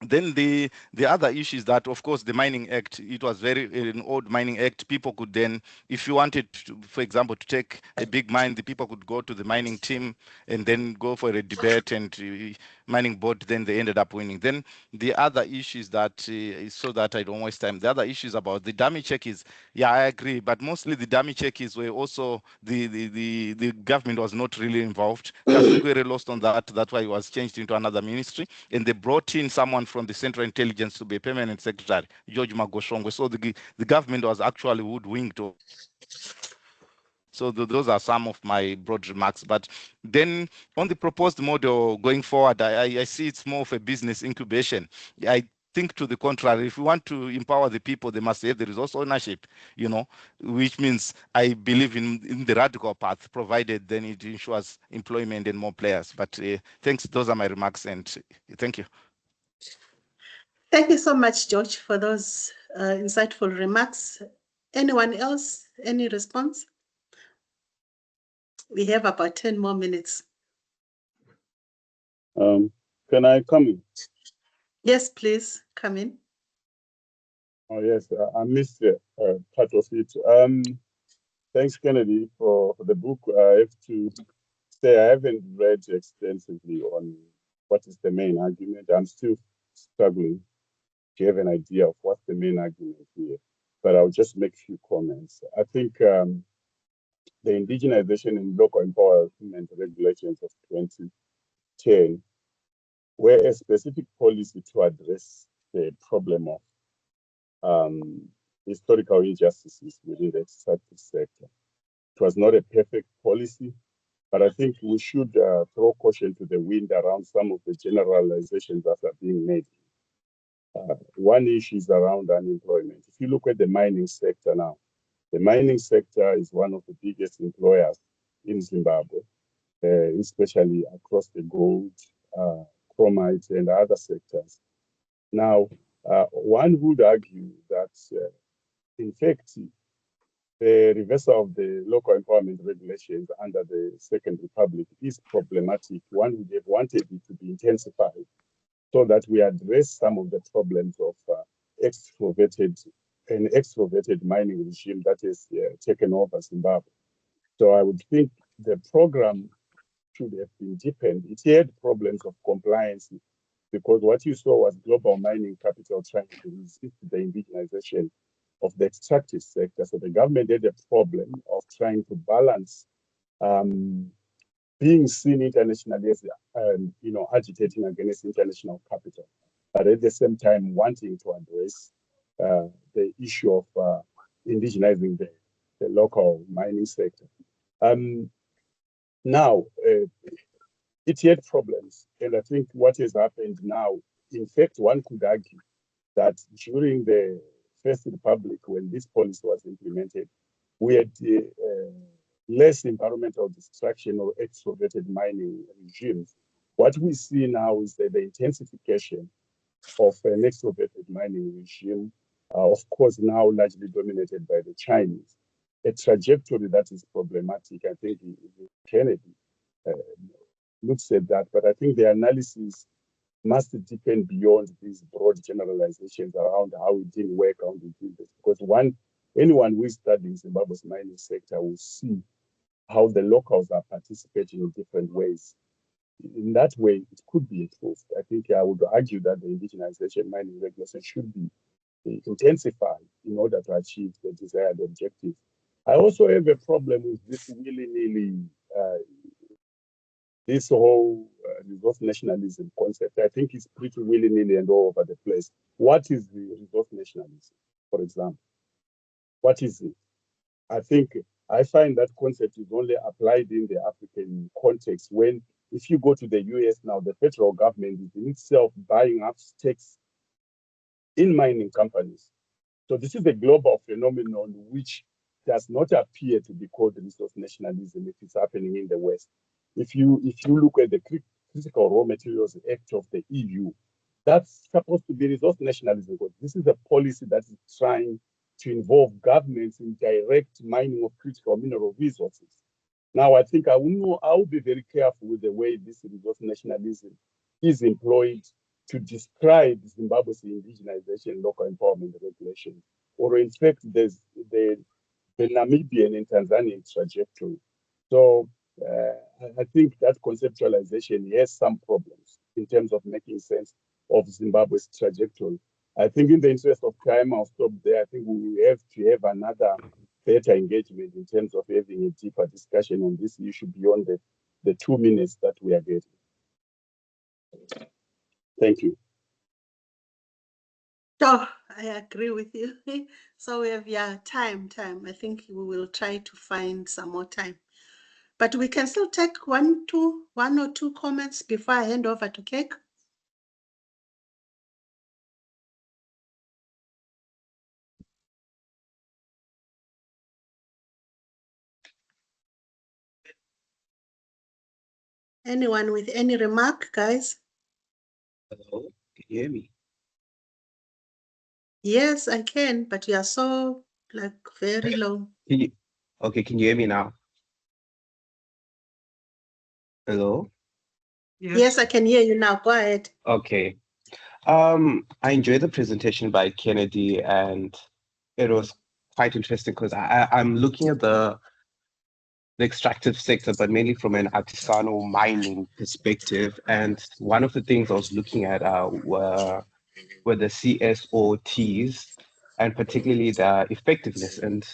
Then the other issue is that, of course, the Mining Act, it was an old Mining Act. People could then, if you wanted to, for example, to take a big mine, the people could go to the mining team and then go for a debate, and mining board, then they ended up winning. Then the other issue is that, so that I don't waste time, the other issue is about the dummy check is, yeah, I agree, but mostly the dummy check is where also the government was not really involved. Kasungwere lost on that. That's why it was changed into another ministry, and they brought in someone from the Central Intelligence to be a permanent secretary, George Magoshongwe. So the government was actually hoodwinked. So those are some of my broad remarks. But then on the proposed model going forward, I see it's more of a business incubation. I think to the contrary, if we want to empower the people, they must have the resource ownership, which means I believe in the radical path, provided then it ensures employment and more players. But thanks. Those are my remarks, and thank you. Thank you so much, George, for those insightful remarks. Anyone else? Any response? We have about 10 more minutes. Can I come in? Yes, please, come in. Oh, yes, I missed part of it. Thanks, Kennedy, for the book. I have to say I haven't read extensively on what is the main argument. I'm still struggling to have an idea of what's the main argument here, but I'll just make a few comments. I think the indigenization and local empowerment regulations of 2010 were a specific policy to address the problem of historical injustices within the extractive sector. It was not a perfect policy, but I think we should throw caution to the wind around some of the generalizations that are being made. One issue is around unemployment. If you look at the mining sector now, The mining sector is one of the biggest employers in Zimbabwe, especially across the gold, chromite, and other sectors. Now, one would argue that, in fact, the reversal of the local empowerment regulations under the Second Republic is problematic. One would have wanted it to be intensified so that we address some of the problems of an extroverted mining regime that has taken over Zimbabwe. So I would think the program should have been deepened. It had problems of compliance because what you saw was global mining capital trying to resist the indigenization of the extractive sector. So the government had a problem of trying to balance being seen internationally as, agitating against international capital, but at the same time wanting to address the issue of indigenizing the local mining sector. Now, it had problems, and I think what has happened now, in fact, one could argue that during the First Republic, when this policy was implemented, we had less environmental destruction or extroverted mining regimes. What we see now is that the intensification of an extroverted mining regime, of course, now largely dominated by the Chinese, a trajectory that is problematic. I think Kennedy looks at that, but I think the analysis must depend beyond these broad generalizations around how it didn't work, how it did this. Because anyone who is studying Zimbabwe's mining sector will see how the locals are participating in different ways. In that way, it could be improved. I think I would argue that the indigenization mining regulation should be intensified in order to achieve the desired objectives. I also have a problem with this willy-nilly, this whole resource nationalism concept. I think it's pretty willy-nilly and all over the place. What is the resource nationalism, for example? What is it? I find that concept is only applied in the African context when, if you go to the US now, the federal government is in itself buying up stakes in mining companies. So this is a global phenomenon which does not appear to be called resource nationalism if it's happening in the West. If you look at the Critical Raw Materials Act of the EU, that's supposed to be resource nationalism, because this is a policy that is trying to involve governments in direct mining of critical mineral resources. Now, I think I will be very careful with the way this resource nationalism is employed to describe Zimbabwe's indigenization local empowerment regulations, or in fact, there's the Namibian and Tanzanian trajectory. So I think that conceptualization has some problems in terms of making sense of Zimbabwe's trajectory. I think in the interest of time, I'll stop there. I think we have to have another better engagement in terms of having a deeper discussion on this issue beyond the 2 minutes that we are getting. Thank you. Oh, I agree with you. So we have, time. I think we will try to find some more time. But we can still take one or two comments before I hand over to Cake. Anyone with any remark, guys? Hello, can you hear me? Yes, I can, but you are so very low. Can you hear me now? Hello? Yes, I can hear you now. Go ahead. Okay. I enjoyed the presentation by Kennedy, and it was quite interesting because I'm looking at the extractive sector, but mainly from an artisanal mining perspective. And one of the things I was looking at were the CSOTs, and particularly the effectiveness. And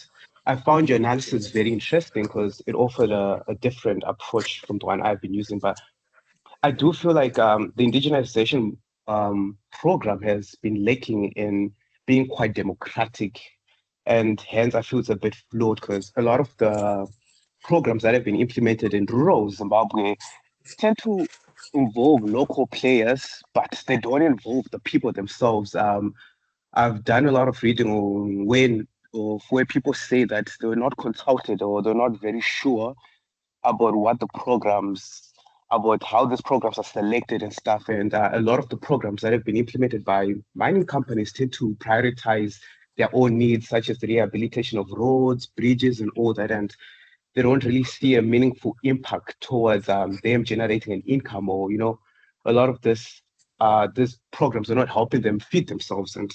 I found your analysis very interesting because it offered a different approach from the one I've been using. But I do feel like the indigenization program has been lacking in being quite democratic. And hence I feel it's a bit flawed because a lot of the programs that have been implemented in rural Zimbabwe tend to involve local players, but they don't involve the people themselves. I've done a lot of reading on when of where people say that they were not consulted or they're not very sure about what the programs, about how these programs are selected and stuff. And a lot of the programs that have been implemented by mining companies tend to prioritize their own needs, such as the rehabilitation of roads, bridges, and all that. And they don't really see a meaningful impact towards them generating an income, or, you know, a lot of these programs are not helping them feed themselves. And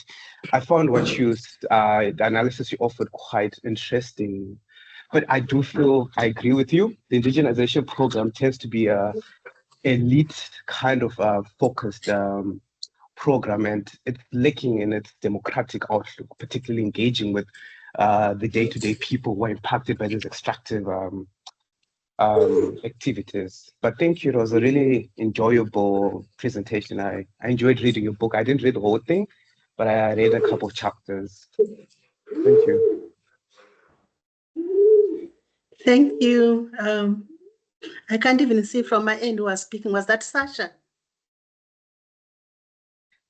I found what the analysis you offered quite interesting. But I do feel I agree with you. The indigenization program tends to be a elite kind of focused program, and it's lacking in its democratic outlook, particularly engaging with the day-to-day people who are impacted by these extractive activities. But thank you. It was a really enjoyable presentation. I enjoyed reading your book. I didn't read the whole thing, but I read a couple of chapters. Thank you. Thank you. I can't even see from my end who was speaking. Was that Sasha?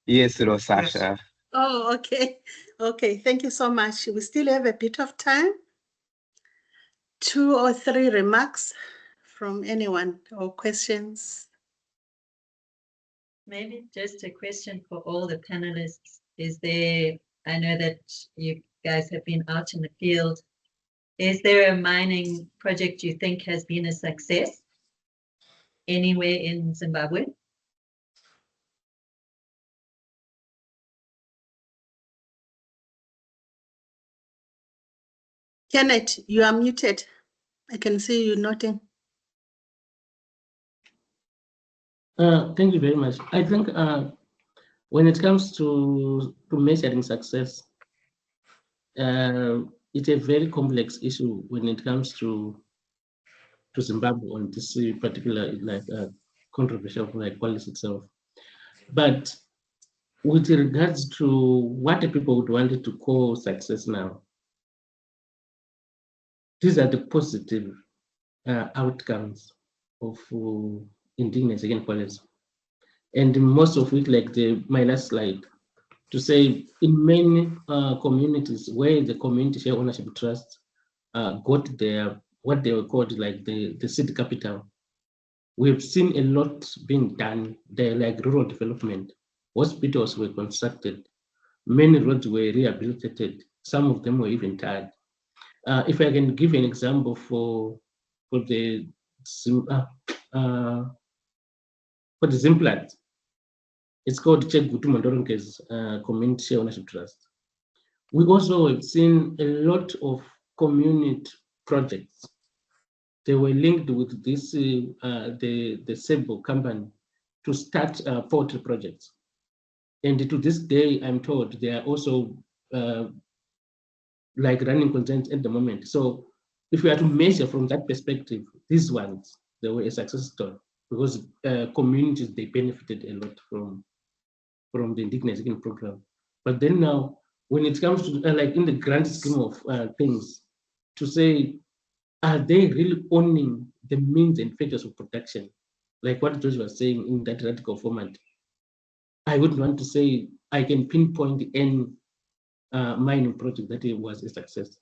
Yes, it was Sasha. Yes. Oh, okay. Okay, thank you so much. We still have a bit of time. 2 or 3 remarks from anyone or questions? Maybe just a question for all the panelists. I know that you guys have been out in the field. Is there a mining project you think has been a success anywhere in Zimbabwe? Kenneth, you are muted. I can see you nodding. Thank you very much. I think when it comes to measuring success, it's a very complex issue when it comes to Zimbabwe on this particular controversial policy itself. But with regards to what the people would want to call success now, these are the positive outcomes of indigenization policy. And most of it, like my last slide, to say in many communities where the community share ownership trust got their, what they were called like the city capital, we've seen a lot being done there, like rural development. Hospitals were constructed, many roads were rehabilitated, some of them were even tied. If I can give an example for the Zimplat, it's called Chadambuka Mondoronke's Community Share Ownership Trust. We also have seen a lot of community projects. They were linked with this the Sebo company to start poultry projects. And to this day, I'm told they are also like running content at the moment. So if we are to measure from that perspective, these ones, they were a success story because communities, they benefited a lot from the indigenization program. But then now, when it comes to like in the grand scheme of things, to say, are they really owning the means and features of production? Like what George was saying in that radical format, I wouldn't want to say I can pinpoint any mining project that it was a success.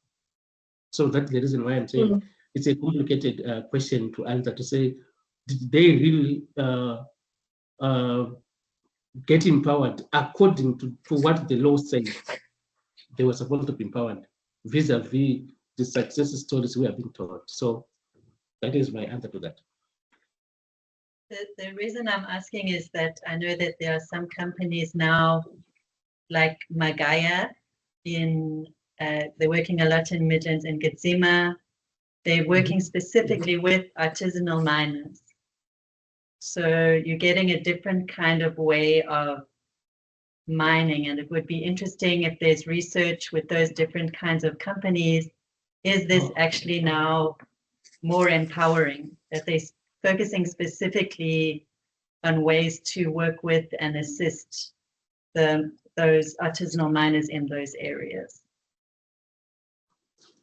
So that's the reason why I'm saying it's a complicated question to answer, to say, did they really get empowered according to what the law says they were supposed to be empowered, vis-a-vis the success stories we have been told. So that is my answer to that. The reason I'm asking is that I know that there are some companies now, like Magaya, they're working a lot in Midlands and Getsima. They're working specifically with artisanal miners. So you're getting a different kind of way of mining, and it would be interesting if there's research with those different kinds of companies. Is this actually now more empowering, that they're focusing specifically on ways to work with and assist those artisanal miners in those areas?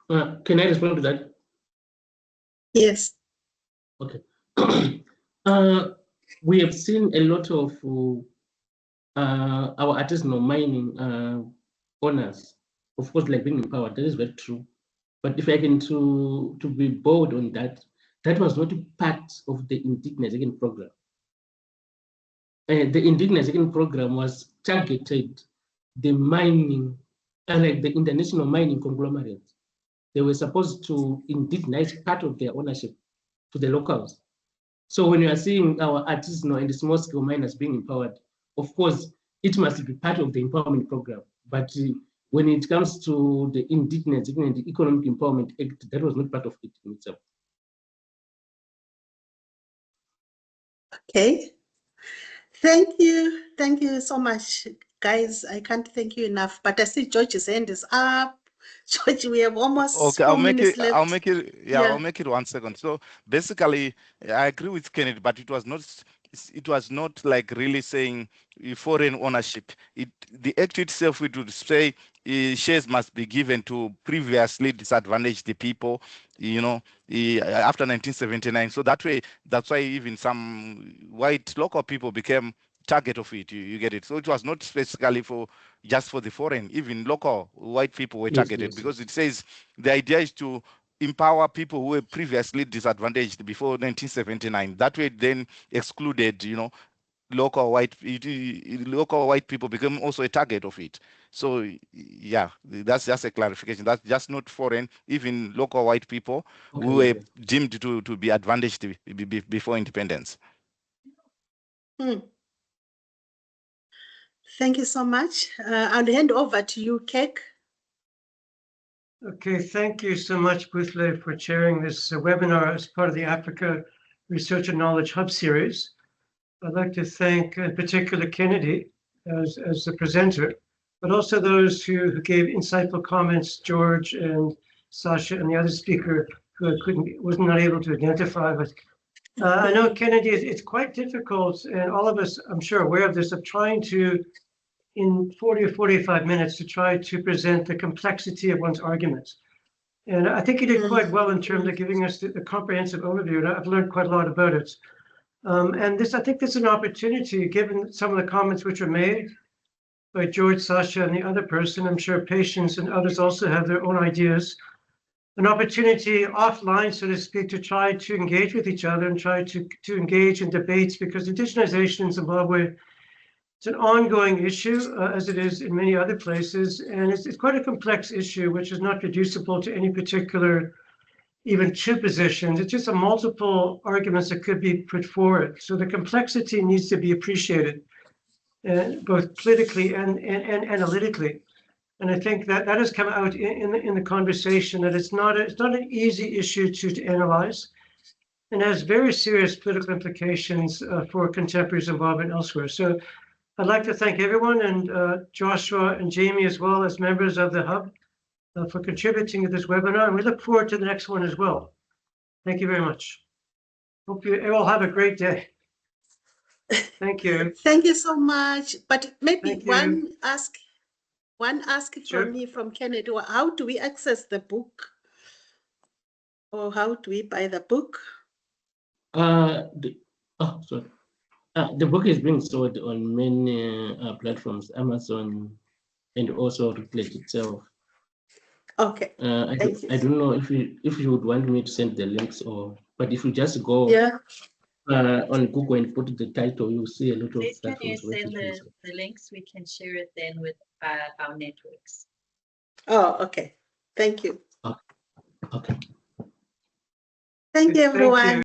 Can I respond to that? Yes. Okay. We have seen a lot of our artisanal mining owners of course, like being empowered, that is very true. But if I can to be bold on that, that was not part of the indigenous again program. The indigenous again program was targeted the mining, like the international mining conglomerates. They were supposed to indigenize part of their ownership to the locals. So when you are seeing our artisanal and small scale miners being empowered, of course, it must be part of the empowerment program. But when it comes to the Indigenous and the Economic Empowerment Act, that was not part of it in itself. Okay. Thank you. Thank you so much, guys. I can't thank you enough. But I see George's hand is up. George, we have almost Okay, 4 minutes left. I'll make it 1 second. So basically, I agree with Kennedy, but it was not like really saying foreign ownership. The act itself, it would say shares must be given to previously disadvantaged people, after 1979. So that's why even some white local people became target of it. You get it. So it was not specifically just for the foreign. Even local white people were targeted, because it says the idea is to empower people who were previously disadvantaged before 1979. That way, then excluded, local white people become also a target of it. So yeah, that's just a clarification. That's just not foreign. Even local white people who were deemed to be advantaged before independence. Thank you so much. I'll hand over to you, Kek. Okay, thank you so much, Boothleigh, for chairing this webinar as part of the Africa Research and Knowledge Hub series. I'd like to thank in particular Kennedy as the presenter, but also those who gave insightful comments, George and Sasha and the other speaker who I was not able to identify. But I know, Kennedy, it's quite difficult, and all of us, I'm sure, aware of this, of trying to, in 40 or 45 minutes, to try to present the complexity of one's arguments. And I think you did quite well in terms of giving us the comprehensive overview, and I've learned quite a lot about it. And I think this is an opportunity, given some of the comments which were made by George, Sasha, and the other person. I'm sure Patience and others also have their own ideas. An opportunity offline, so to speak, to try to engage with each other and try to engage in debates, because indigenization in Zimbabwe, it's an ongoing issue, as it is in many other places. And it's quite a complex issue, which is not reducible to any particular, even two positions. It's just a multiple arguments that could be put forward. So the complexity needs to be appreciated, both politically and analytically. And I think that has come out in the conversation, that it's not an easy issue to analyze, and has very serious political implications for contemporary Zimbabwe and elsewhere. So I'd like to thank everyone, and Joshua and Jamie as well, as members of the Hub, for contributing to this webinar, and we look forward to the next one as well. Thank you very much. Hope you all have a great day. Thank you. Thank you so much. But maybe Thank you. one ask Sure. from me, from Kennedy: how do we access the book, or how do we buy the book? The book is being sold on many platforms, Amazon, and also Routledge itself. Okay. I don't know if you would want me to send the links, but if you just go on Google and put the title, you'll see a lot of Please, can you platforms. send the links? We can share it then with our networks. Oh, okay. Thank you. Okay. Thank you, everyone.